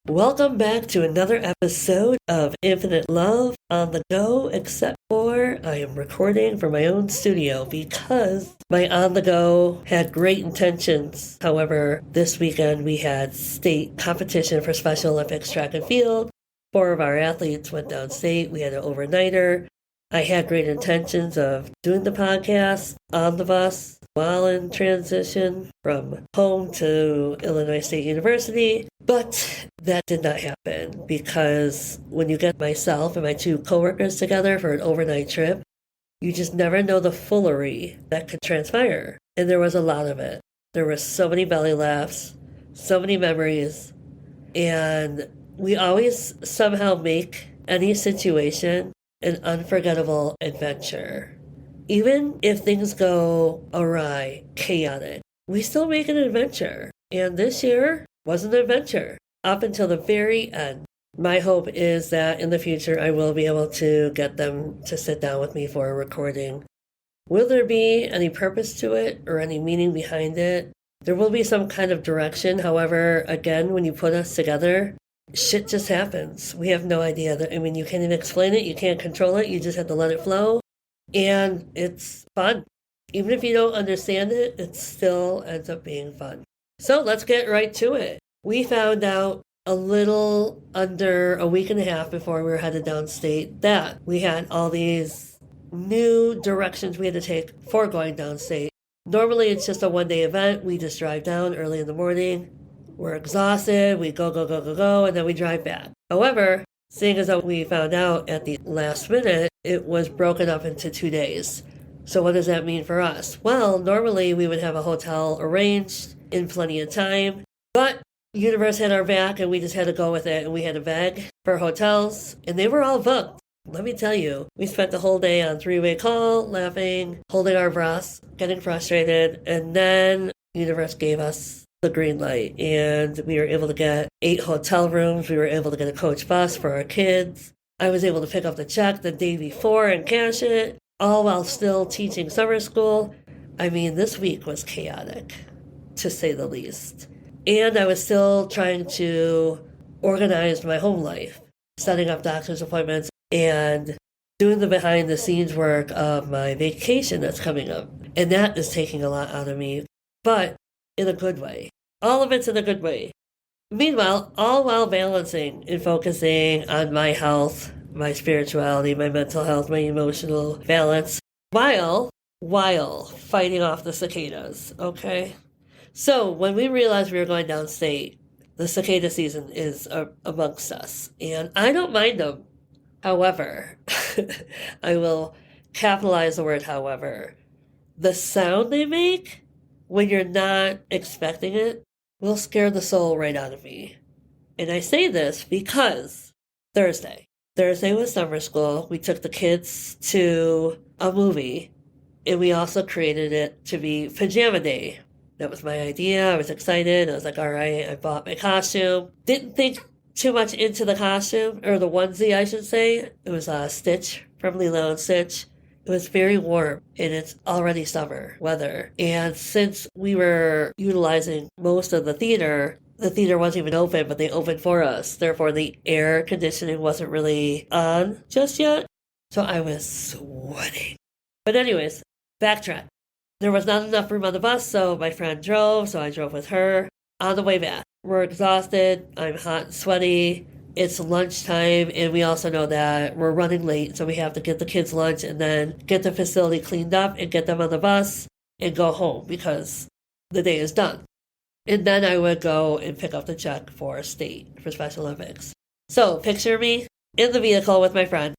Welcome back to another episode of Infinite Love on the go, except for I am recording from my own studio because my on the go had great intentions. However, this weekend we had state competition for Special Olympics track and field. 4 of our athletes went downstate. We had an overnighter. I had great intentions of doing the podcast on the bus while in transition from home to Illinois State University, but that did not happen because when you get myself and my 2 coworkers together for an overnight trip, you just never know the foolery that could transpire. And there was a lot of it. There were so many belly laughs, so many memories, and we always somehow make any situation an unforgettable adventure. Even if things go awry, chaotic, we still make an adventure. And this year was an adventure up until the very end. My hope is that in the future I will be able to get them to sit down with me for a recording. Will there be any purpose to it or any meaning behind it? There will be some kind of direction. However, again, when you put us together, shit just happens. We have no idea. You can't even explain it. You can't control it. You just have to let it flow. And it's fun. Even if you don't understand it, it still ends up being fun. So let's get right to it. We found out a little under a week and a half before we were headed downstate that we had all these new directions we had to take for going downstate. Normally it's just a one-day event. We just drive down early in the morning. We're exhausted, we go, and then we drive back. However, seeing as though we found out at the last minute, it was broken up into 2 days. So what does that mean for us? Well, normally we would have a hotel arranged in plenty of time, but the universe had our back and we just had to go with it, and we had to beg for hotels, and they were all booked. Let me tell you, we spent the whole day on three-way call, laughing, holding our breaths, getting frustrated, and then the universe gave us the green light, and we were able to get 8 hotel rooms. We were able to get a coach bus for our kids. I was able to pick up the check the day before and cash it, all while still teaching summer school. This week was chaotic, to say the least. And I was still trying to organize my home life, setting up doctor's appointments, and doing the behind the scenes work of my vacation that's coming up. And that is taking a lot out of me, but in a good way. All of it's in a good way. Meanwhile, all while balancing and focusing on my health, my spirituality, my mental health, my emotional balance, while fighting off the cicadas, okay? So when we realized we were going downstate, the cicada season is amongst us, and I don't mind them. However, I will capitalize the word however. The sound they make when you're not expecting it will scare the soul right out of me. And I say this because Thursday was summer school. We took the kids to a movie, and we also created it to be pajama day. That was my idea. I was excited. I was like, all right, I bought my costume. Didn't think too much into the costume, or the onesie, I should say. It was Stitch from Lilo and Stitch. It was very warm, and it's already summer weather. And since we were utilizing most of the theater wasn't even open, but they opened for us. Therefore, the air conditioning wasn't really on just yet. So I was sweating. But anyways, backtrack. There was not enough room on the bus, so my friend drove, so I drove with her. On the way back, we're exhausted. I'm hot and sweaty. It's lunchtime, and we also know that we're running late, so we have to get the kids lunch and then get the facility cleaned up and get them on the bus and go home because the day is done. And then I would go and pick up the check for state, for Special Olympics. So picture me in the vehicle with my friend.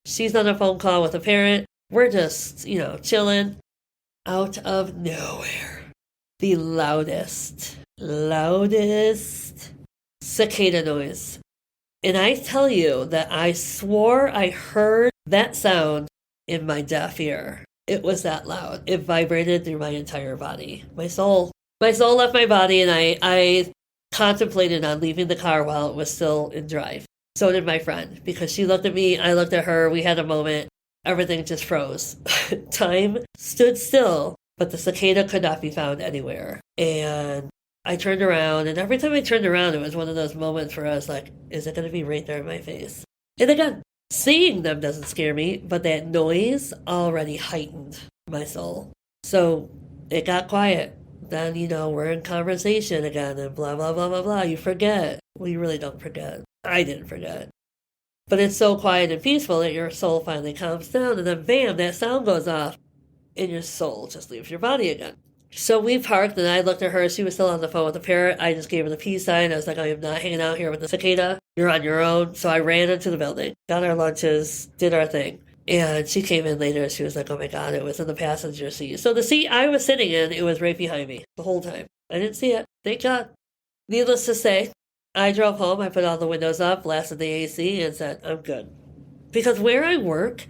She's on a phone call with a parent. We're just, chilling. Out of nowhere, the loudest cicada noise. And I tell you that I swore I heard that sound in my deaf ear. It was that loud. It vibrated through my entire body. My soul left my body, and I contemplated on leaving the car while it was still in drive. So did my friend, because she looked at me, I looked at her, we had a moment. Everything just froze. Time stood still, but the cicada could not be found anywhere. And I turned around, and every time I turned around, it was one of those moments for us, like, is it going to be right there in my face? And again, seeing them doesn't scare me, but that noise already heightened my soul. So it got quiet. Then, we're in conversation again and blah, blah, blah, blah, blah. You forget. Well, you really don't forget. I didn't forget. But it's so quiet and peaceful that your soul finally calms down, and then bam, that sound goes off, and your soul just leaves your body again. So we parked, and I looked at her. She was still on the phone with the parrot. I just gave her the peace sign. I was like, I am not hanging out here with the cicada. You're on your own. So I ran into the building, got our lunches, did our thing. And she came in later. She was like, oh my God, it was in the passenger seat. So the seat I was sitting in, it was right behind me the whole time. I didn't see it. Thank God. Needless to say, I drove home. I put all the windows up, blasted the AC, and said, I'm good. Because where I work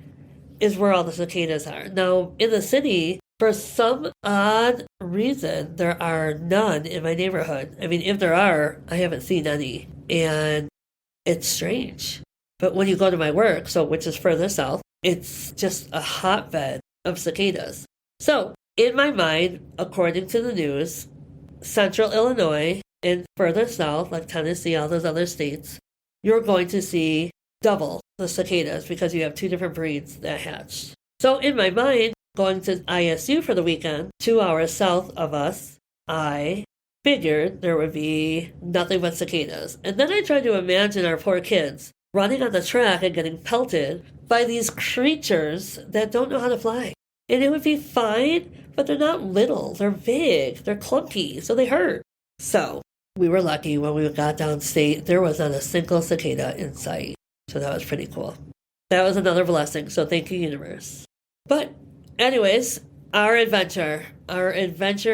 is where all the cicadas are. Now, in the city, for some odd reason, there are none in my neighborhood. I mean, if there are, I haven't seen any. And it's strange. But when you go to my work, which is further south, it's just a hotbed of cicadas. So, in my mind, according to the news, central Illinois and further south, like Tennessee, all those other states, you're going to see double the cicadas because you have two different breeds that hatch. So, in my mind, going to ISU for the weekend, 2 hours south of us, I figured there would be nothing but cicadas. And then I tried to imagine our poor kids running on the track and getting pelted by these creatures that don't know how to fly. And it would be fine, but they're not little. They're big. They're clunky, so they hurt. So we were lucky when we got downstate. There was not a single cicada in sight. So that was pretty cool. That was another blessing. So thank you, universe. But anyways, our adventure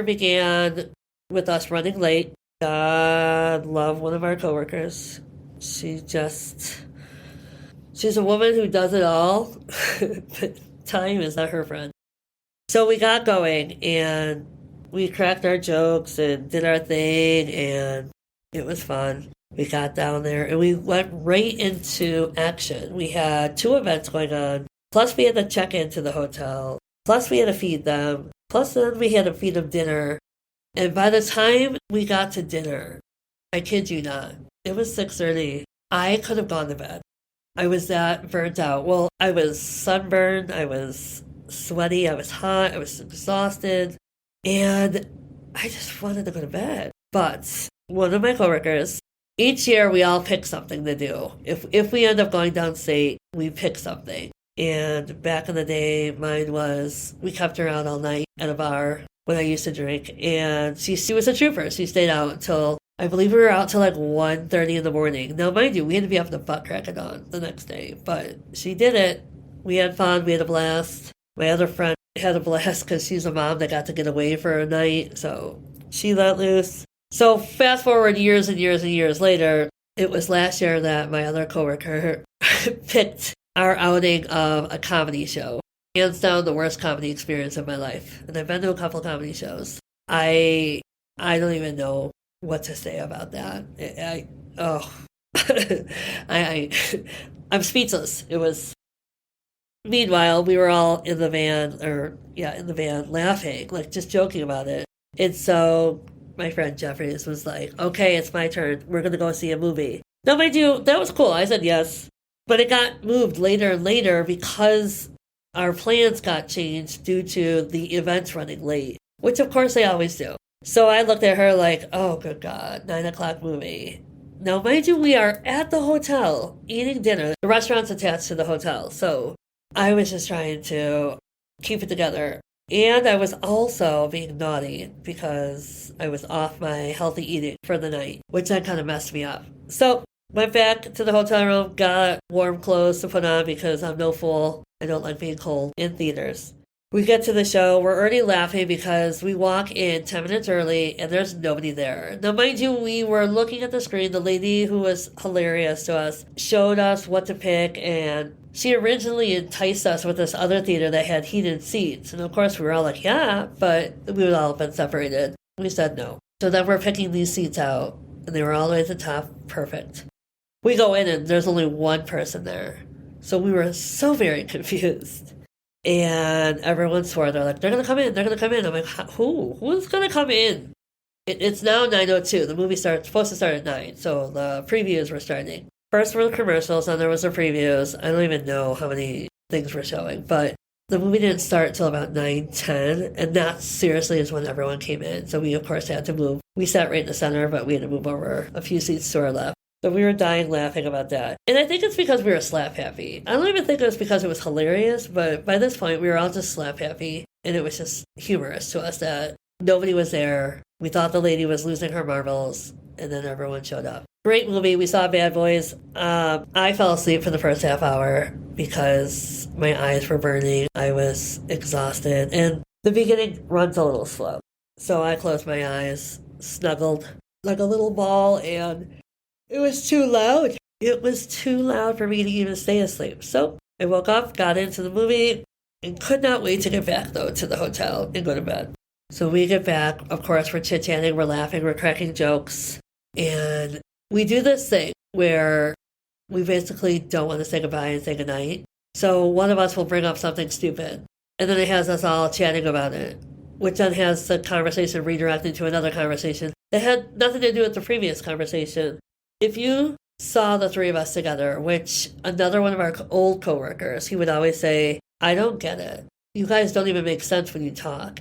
began with us running late. God love one of our coworkers. She's a woman who does it all, but time is not her friend. So we got going, and we cracked our jokes and did our thing, and it was fun. We got down there, and we went right into action. We had 2 events going on, plus we had to check into the hotel, plus we had to feed them, plus then we had to feed them dinner. And by the time we got to dinner, I kid you not, it was 6:30. I could have gone to bed. I was that burnt out. Well, I was sunburned, I was sweaty, I was hot, I was exhausted, and I just wanted to go to bed. But one of my coworkers, each year we all pick something to do. If we end up going downstate, we pick something. And back in the day, mine was, we kept her out all night at a bar when I used to drink, and she was a trooper. She stayed out until, I believe we were out till like 1:30 in the morning. Now, mind you, we had to be up the butt crack of dawn the next day, but she did it. We had fun. We had a blast. My other friend had a blast because she's a mom that got to get away for a night, so she let loose. So fast forward years and years and years later, it was last year that my other coworker picked our outing of a comedy show. Hands down, the worst comedy experience of my life. And I've been to a couple comedy shows. I don't even know what to say about that. I'm speechless. It was. Meanwhile, we were all in the van, laughing, like just joking about it. And so my friend Jeffries was like, okay, it's my turn. We're going to go see a movie. Now, mind you, that was cool. I said yes. But it got moved later and later because our plans got changed due to the events running late, which of course they always do. So I looked at her like, oh, good God, 9 o'clock movie. Now, mind you, we are at the hotel eating dinner. The restaurant's attached to the hotel. So I was just trying to keep it together. And I was also being naughty because I was off my healthy eating for the night, which that kind of messed me up. So went back to the hotel room, got warm clothes to put on because I'm no fool. I don't like being cold in theaters. We get to the show. We're already laughing because we walk in 10 minutes early and there's nobody there. Now, mind you, we were looking at the screen. The lady who was hilarious to us showed us what to pick, and she originally enticed us with this other theater that had heated seats. And of course, we were all like, yeah, but we would all have been separated. We said no. So then we're picking these seats out, and they were all the way at the top. Perfect. We go in, and there's only one person there. So we were so very confused. And everyone swore. They're like, they're going to come in. They're going to come in. I'm like, who? Who's going to come in? It's now 9:02. The movie supposed to start at 9, so the previews were starting. First were the commercials, and there was the previews. I don't even know how many things were showing, but the movie didn't start until about 9:10, and that seriously is when everyone came in. So we, of course, had to move. We sat right in the center, but we had to move over a few seats to our left. So we were dying laughing about that. And I think it's because we were slap happy. I don't even think it was because it was hilarious, but by this point, we were all just slap happy, and it was just humorous to us that nobody was there. We thought the lady was losing her marbles, and then everyone showed up. Great movie. We saw Bad Boys. I fell asleep for the first half hour because my eyes were burning. I was exhausted, and the beginning runs a little slow. So I closed my eyes, snuggled like a little ball, and it was too loud. It was too loud for me to even stay asleep. So I woke up, got into the movie, and could not wait to get back, though, to the hotel and go to bed. So we get back. Of course, we're chit-chatting, we're laughing, we're cracking jokes. And we do this thing where we basically don't want to say goodbye and say goodnight. So one of us will bring up something stupid, and then it has us all chatting about it, which then has the conversation redirected to another conversation that had nothing to do with the previous conversation. If you saw the three of us together, which another one of our old coworkers, he would always say, I don't get it. You guys don't even make sense when you talk.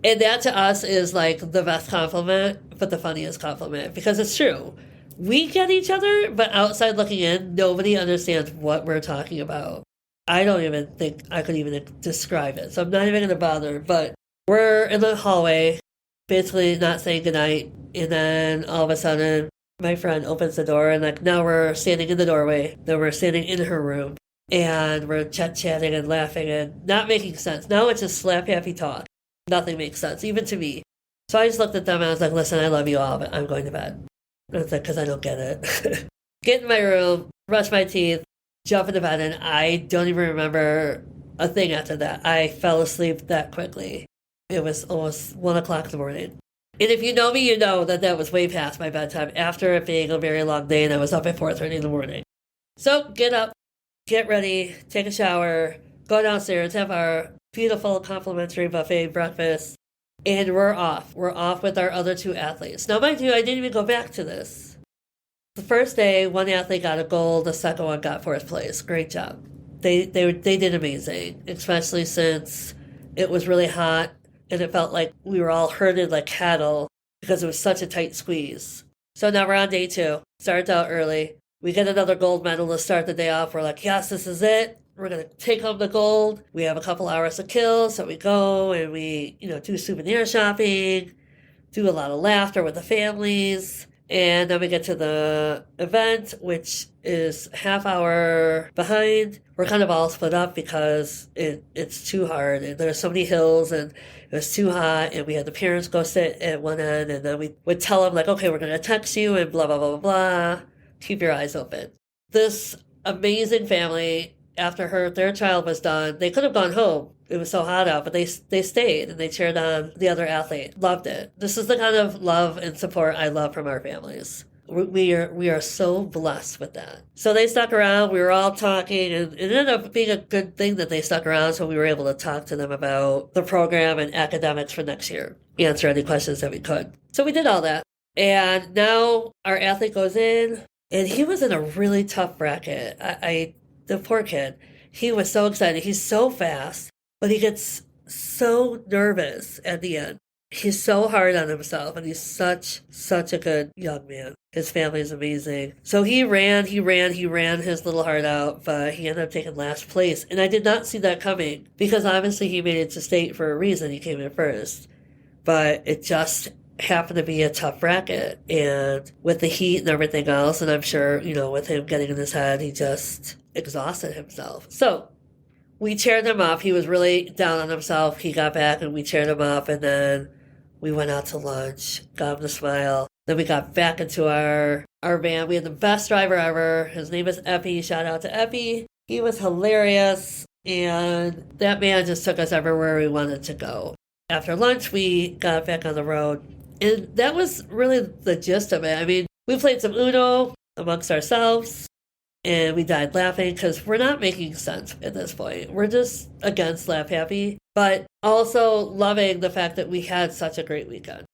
And that to us is like the best compliment, but the funniest compliment, because it's true. We get each other, but outside looking in, nobody understands what we're talking about. I don't even think I could even describe it, so I'm not even going to bother. But we're in the hallway, basically not saying goodnight, and then all of a sudden, my friend opens the door, and like now we're standing in the doorway, then we're standing in her room, and we're chatting and laughing and not making sense. Now it's just slap happy talk. Nothing makes sense, even to me. So I just looked at them and I was like, listen, I love you all, but I'm going to bed. And it's like, because I don't get it. Get in my room, brush my teeth, jump into bed, and I don't even remember a thing after that. I fell asleep that quickly. It was almost 1 o'clock in the morning. And if you know me, you know that that was way past my bedtime after it being a very long day, and I was up at 4:30 in the morning. So get up, get ready, take a shower, go downstairs, have our beautiful complimentary buffet breakfast, and we're off. We're off with our other two athletes. Now, mind you, I didn't even go back to this. The first day, one athlete got a gold, the second one got fourth place. Great job. They did amazing, especially since it was really hot and it felt like we were all herded like cattle because it was such a tight squeeze. So now we're on day 2. Starts out early. We get another gold medal to start the day off. We're like, yes, this is it. We're going to take home the gold. We have a couple hours to kill, so we go and we, do souvenir shopping, do a lot of laughter with the families. And then we get to the event, which is half hour behind. We're kind of all split up because it's too hard. And there's so many hills and it was too hot. And we had the parents go sit at one end. And then we would tell them, like, okay, we're going to text you and blah, blah, blah, blah, blah. Keep your eyes open. This amazing family, after their child was done, they could have gone home. It was so hot out, but they stayed and they cheered on the other athlete. Loved it. This is the kind of love and support I love from our families. We are so blessed with that. So they stuck around. We were all talking, and it ended up being a good thing that they stuck around, so we were able to talk to them about the program and academics for next year, answer any questions that we could. So we did all that. And now our athlete goes in, and he was in a really tough bracket. The poor kid, he was so excited. He's so fast, but he gets so nervous at the end. He's so hard on himself, and he's such a good young man. His family is amazing. So he ran his little heart out, but he ended up taking last place. And I did not see that coming because obviously he made it to state for a reason. He came in first. But it just happened to be a tough bracket. And with the heat and everything else, and I'm sure, with him getting in his head, he just exhausted himself. So we cheered him up. He was really down on himself. He got back and we cheered him up, and then we went out to lunch, got him to smile. Then we got back into our van. We had the best driver ever. His name is Epi. Shout out to Epi. He was hilarious, and that man just took us everywhere we wanted to go. After lunch, we got back on the road, and that was really the gist of it. I mean, we played some Uno amongst ourselves. and we died laughing because we're not making sense at this point. We're just against Laugh Happy, but also loving the fact that we had such a great weekend.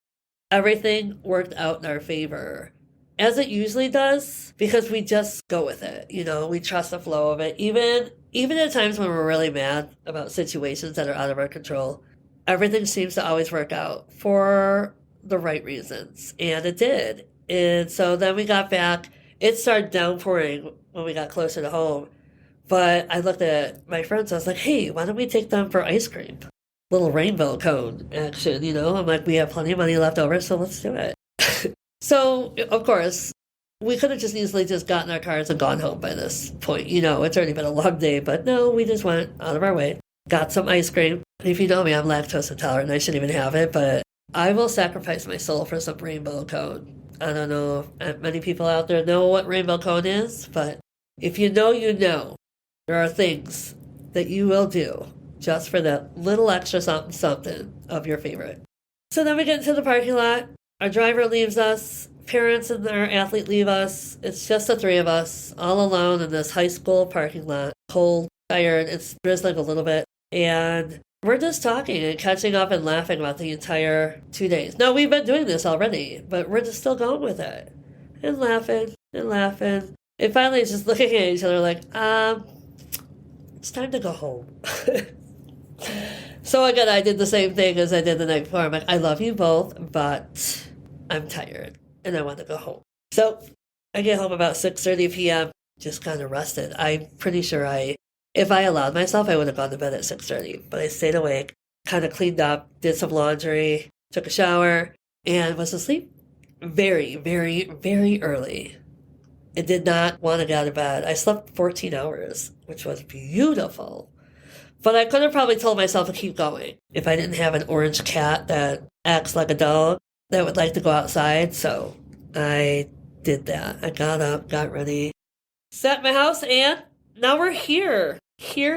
Everything worked out in our favor, as it usually does, because we just go with it. We trust the flow of it. Even at times when we're really mad about situations that are out of our control, everything seems to always work out for the right reasons. And it did. And so then we got back. It started downpouring when we got closer to home. But I looked at my friends. I was like, hey, why don't we take them for ice cream? Little rainbow cone action, I'm like, we have plenty of money left over, so let's do it. So, of course, we could have just easily just gotten our cars and gone home by this point. It's already been a long day, but no, we just went out of our way, got some ice cream. If you know me, I'm lactose intolerant. I shouldn't even have it, but I will sacrifice my soul for some rainbow cone. I don't know if many people out there know what rainbow cone is, but if you know, you know. There are things that you will do just for that little extra something of your favorite. So then we get into the parking lot. Our driver leaves us. Parents and our athlete leave us. It's just the three of us, all alone in this high school parking lot. Cold, tired, it's drizzling a little bit. And we're just talking and catching up and laughing about the entire 2 days. No, we've been doing this already, but we're just still going with it. And laughing and laughing. And finally it's just looking at each other like, it's time to go home. So again, I did the same thing as I did the night before. I'm like, I love you both, but I'm tired and I want to go home. So I get home about 6:30 p.m., just kind of rested. I'm pretty sure if I allowed myself, I would have gone to bed at 6:30, but I stayed awake, kind of cleaned up, did some laundry, took a shower, and was asleep very, very, very early. I did not want to get out of bed. I slept 14 hours, which was beautiful. But I could have probably told myself to keep going if I didn't have an orange cat that acts like a dog that would like to go outside. So I did that. I got up, got ready, set my house, and now we're here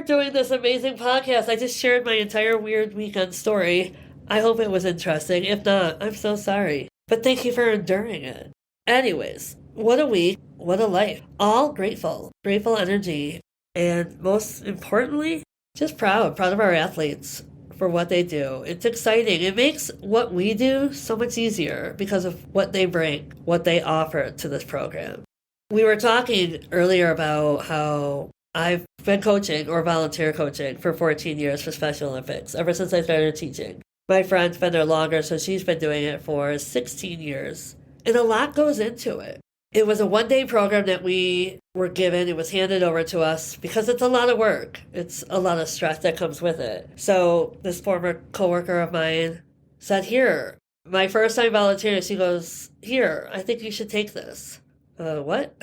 doing this amazing podcast. I just shared my entire weird weekend story. I hope it was interesting. If not, I'm so sorry. But thank you for enduring it. Anyways, what a week. What a life. All grateful energy. And most importantly, just proud of our athletes for what they do. It's exciting. It makes what we do so much easier because of what they bring, what they offer to this program. We were talking earlier about how I've been coaching or volunteer coaching for 14 years for Special Olympics, ever since I started teaching. My friend's been there longer, so she's been doing it for 16 years. And a lot goes into it. It was a one-day program that we were given. It was handed over to us because it's a lot of work. It's a lot of stress that comes with it. So this former coworker of mine said, here, my first time volunteering, she goes, here, I think you should take this. What?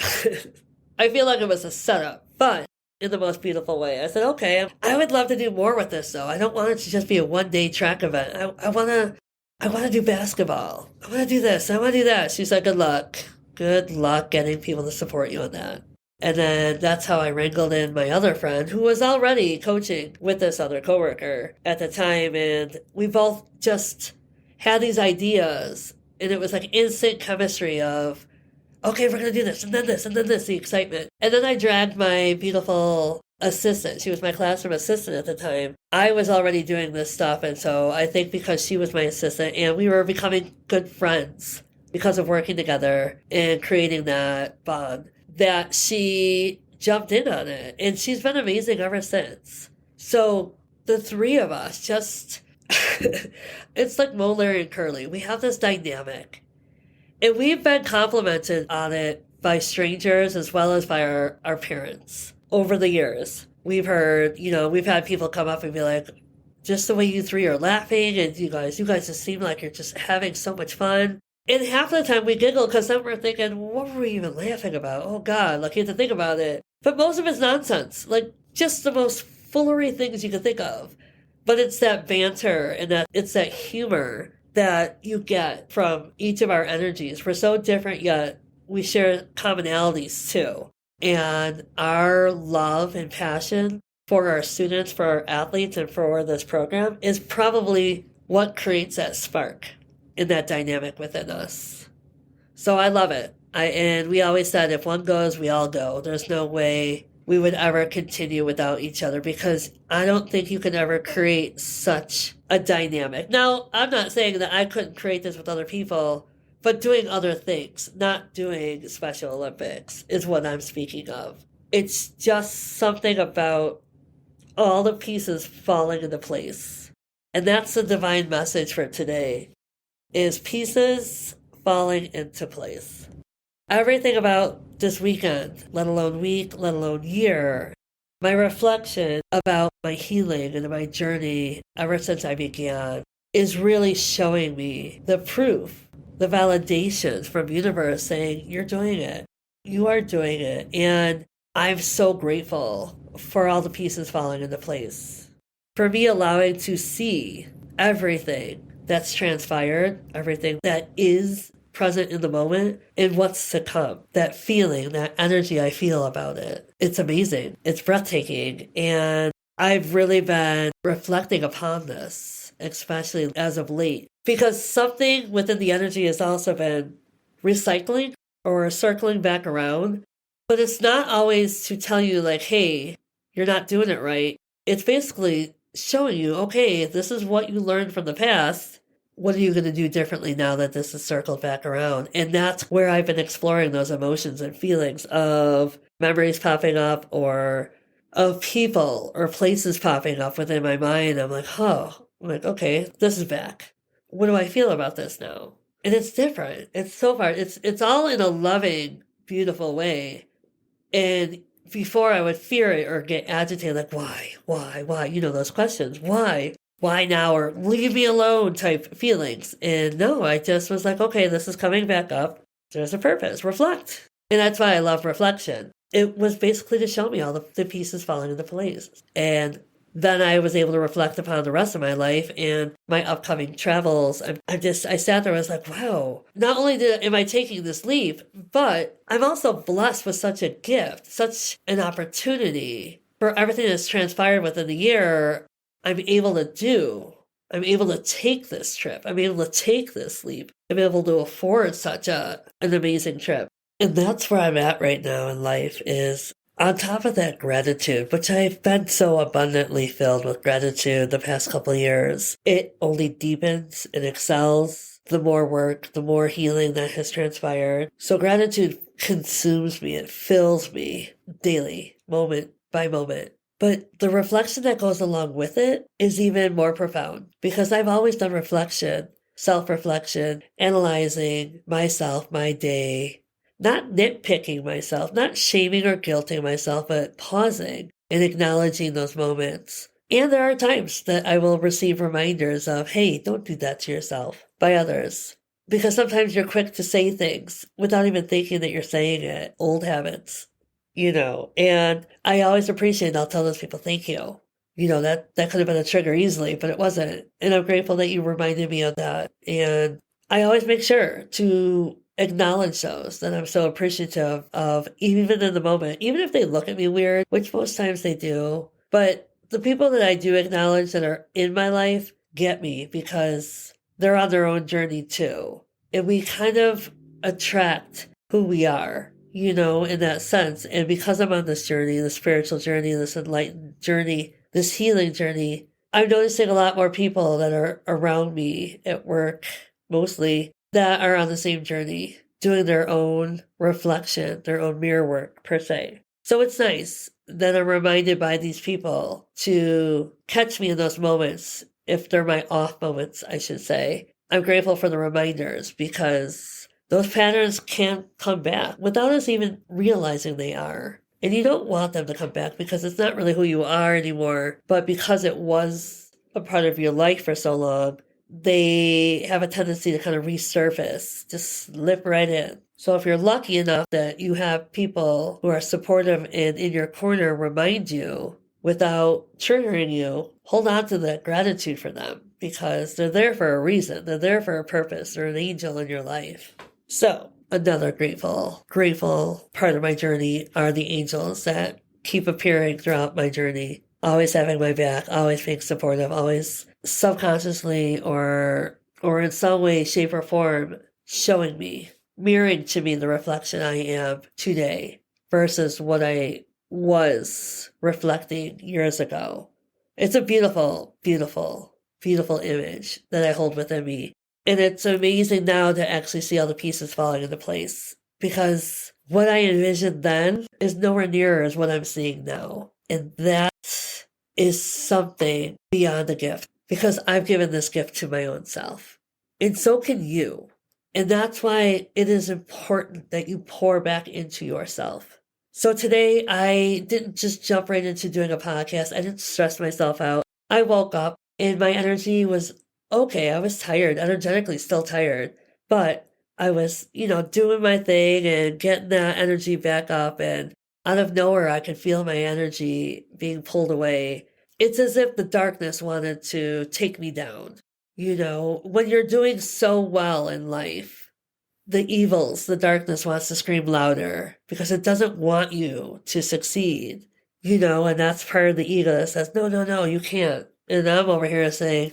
I feel like it was a setup, but in the most beautiful way. I said, okay, I would love to do more with this, though. I don't want it to just be a one-day track event. I want to do basketball. I want to do this. I want to do that. She said, good luck. Good luck getting people to support you on that. And then that's how I wrangled in my other friend who was already coaching with this other coworker at the time. And we both just had these ideas. And it was like instant chemistry of, okay, we're going to do this, and then this, and then this, the excitement. And then I dragged my beautiful assistant. She was my classroom assistant at the time. I was already doing this stuff. And so I think because she was my assistant and we were becoming good friends because of working together and creating that bond, that she jumped in on it. And she's been amazing ever since. So the three of us just, it's like Mo, Larry, and Curly. We have this dynamic. And we've been complimented on it by strangers as well as by our parents over the years. We've heard, we've had people come up and be like, just the way you three are laughing and you guys just seem like you're just having so much fun. And half the time we giggle because then we're thinking, what were we even laughing about? Oh God, like you have to think about it. But most of it's nonsense, like just the most foolery things you can think of. But it's that banter and it's that humor that you get from each of our energies. We're so different, yet we share commonalities too. And our love and passion for our students, for our athletes, and for this program is probably what creates that spark in that dynamic within us. So I love it. And we always said if one goes, we all go. There's no way we would ever continue without each other because I don't think you can ever create such a dynamic. Now, I'm not saying that I couldn't create this with other people, but doing other things, not doing Special Olympics, is what I'm speaking of. It's just something about all the pieces falling into place. And that's the divine message for today, is pieces falling into place. Everything about this weekend, let alone week, let alone year, my reflection about my healing and my journey ever since I began is really showing me the proof, the validation from universe saying, you're doing it. You are doing it. And I'm so grateful for all the pieces falling into place. For me allowing to see everything that's transpired, everything that is present in the moment, and what's to come. That feeling, that energy I feel about it. It's amazing. It's breathtaking. And I've really been reflecting upon this, especially as of late, because something within the energy has also been recycling or circling back around. But it's not always to tell you, like, hey, you're not doing it right. It's basically showing you, okay, this is what you learned from the past. What are you going to do differently now that this is circled back around? And that's where I've been exploring those emotions and feelings of memories popping up or of people or places popping up within my mind. I'm like, okay, this is back. What do I feel about this now? And it's different. It's so far. It's all in a loving, beautiful way. And before I would fear it or get agitated, like, why? You know, those questions. Why now? Or leave me alone type feelings. And no, I just was like, okay, this is coming back up. There's a purpose. Reflect. And that's why I love reflection. It was basically to show me all the pieces falling into place. And then I was able to reflect upon the rest of my life and my upcoming travels. I sat there and was like, wow, not only am I taking this leap, but I'm also blessed with such a gift, such an opportunity for everything that's transpired within the year. I'm able to take this trip. I'm able to take this leap. I'm able to afford such an amazing trip. And that's where I'm at right now in life, is on top of that gratitude, which I've been so abundantly filled with gratitude the past couple of years. It only deepens and excels the more work, the more healing that has transpired. So gratitude consumes me. It fills me daily, moment by moment. But the reflection that goes along with it is even more profound, because I've always done reflection, self-reflection, analyzing myself, my day, not nitpicking myself, not shaming or guilting myself, but pausing and acknowledging those moments. And there are times that I will receive reminders of, hey, don't do that to yourself, by others. Because sometimes you're quick to say things without even thinking that you're saying it. Old habits, and I always appreciate, I'll tell those people, thank you. That could have been a trigger easily, but it wasn't. And I'm grateful that you reminded me of that. And I always make sure to acknowledge those that I'm so appreciative of, even in the moment, even if they look at me weird, which most times they do. But the people that I do acknowledge that are in my life get me, because they're on their own journey too. And we kind of attract who we are, in that sense. And because I'm on this journey, the spiritual journey, this enlightened journey, this healing journey, I'm noticing a lot more people that are around me at work, mostly, that are on the same journey, doing their own reflection, their own mirror work, per se. So it's nice that I'm reminded by these people to catch me in those moments, if they're my off moments, I should say. I'm grateful for the reminders, because those patterns can come back without us even realizing they are. And you don't want them to come back, because it's not really who you are anymore, but because it was a part of your life for so long, they have a tendency to kind of resurface, just slip right in. So if you're lucky enough that you have people who are supportive and in your corner remind you without triggering you, hold on to that gratitude for them, because they're there for a reason. They're there for a purpose. They're an angel in your life. So another grateful part of my journey are the angels that keep appearing throughout my journey, always having my back, always being supportive, always subconsciously or in some way, shape, or form showing me mirroring to me the reflection I am today versus what I was reflecting years ago. It's a beautiful, beautiful, beautiful image that I hold within me. And it's amazing now to actually see all the pieces falling into place because what I envisioned then is nowhere near as what I'm seeing now. And that is something beyond a gift because I've given this gift to my own self. And so can you. And that's why it is important that you pour back into yourself. So today I didn't just jump right into doing a podcast. I didn't stress myself out. I woke up and my energy was okay. I was tired, energetically still tired, but I was, doing my thing and getting that energy back up. And out of nowhere, I could feel my energy being pulled away. It's as if the darkness wanted to take me down. When you're doing so well in life, the darkness wants to scream louder because it doesn't want you to succeed, and that's part of the ego that says, no, no, no, you can't. And I'm over here saying,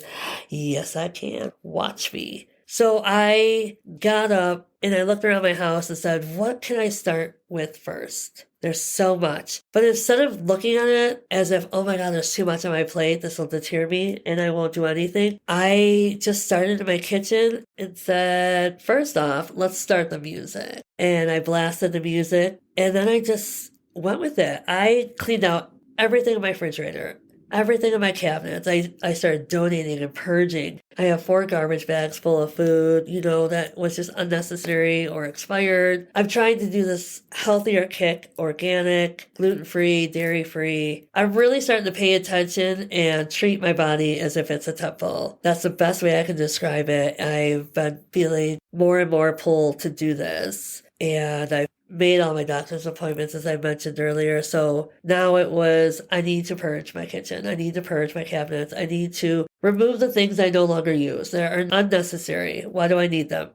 yes, I can. Watch me. So I got up and I looked around my house and said, what can I start with first? There's so much. But instead of looking at it as if, oh my God, there's too much on my plate, this will deter me and I won't do anything, I just started in my kitchen and said, first off, let's start the music. And I blasted the music and then I just went with it. I cleaned out everything in my refrigerator. Everything in my cabinets, I started donating and purging. I have 4 garbage bags full of food, that was just unnecessary or expired. I'm trying to do this healthier kick, organic, gluten-free, dairy-free. I'm really starting to pay attention and treat my body as if it's a temple. That's the best way I can describe it. I've been feeling more and more pulled to do this. And I've made all my doctor's appointments, as I mentioned earlier. So now it was, I need to purge my kitchen. I need to purge my cabinets. I need to remove the things I no longer use. They are unnecessary. Why do I need them?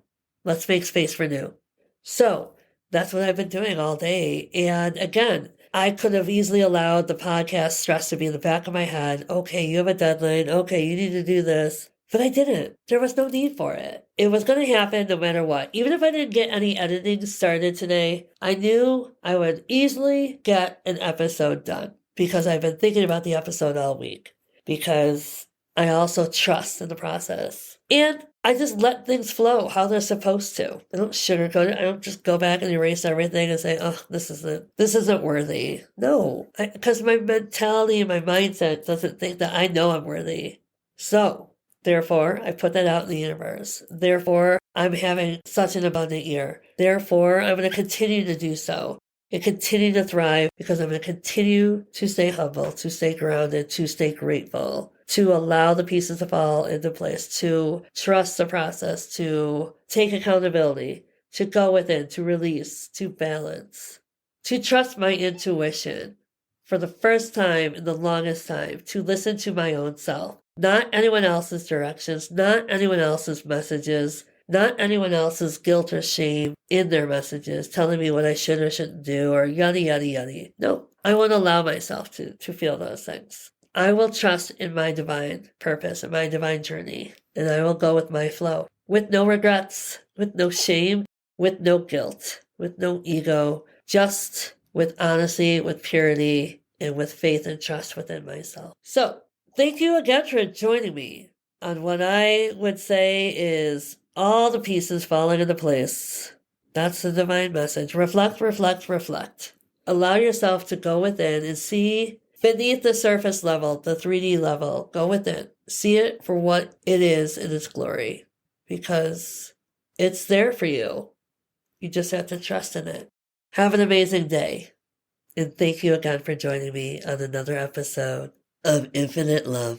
Let's make space for new. So that's what I've been doing all day. And again, I could have easily allowed the podcast stress to be in the back of my head. Okay, you have a deadline. Okay, you need to do this. But I didn't. There was no need for it. It was going to happen no matter what. Even if I didn't get any editing started today, I knew I would easily get an episode done because I've been thinking about the episode all week. Because I also trust in the process. And I just let things flow how they're supposed to. I don't sugarcoat it. I don't just go back and erase everything and say, oh, this isn't worthy. No, because my mentality and my mindset doesn't think that I know I'm worthy. So, therefore, I put that out in the universe. Therefore, I'm having such an abundant year. Therefore, I'm going to continue to do so and continue to thrive because I'm going to continue to stay humble, to stay grounded, to stay grateful, to allow the pieces to fall into place, to trust the process, to take accountability, to go within, to release, to balance, to trust my intuition for the first time in the longest time, to listen to my own self. Not anyone else's directions, not anyone else's messages, not anyone else's guilt or shame in their messages telling me what I should or shouldn't do or yada, yada, yada. No, I won't allow myself to feel those things. I will trust in my divine purpose and my divine journey, and I will go with my flow, with no regrets, with no shame, with no guilt, with no ego, just with honesty, with purity, and with faith and trust within myself. So, thank you again for joining me on what I would say is all the pieces falling into place. That's the divine message. Reflect, reflect, reflect. Allow yourself to go within and see beneath the surface level, the 3D level. Go within. See it for what it is in its glory. Because it's there for you. You just have to trust in it. Have an amazing day. And thank you again for joining me on another episode of Infinite Love.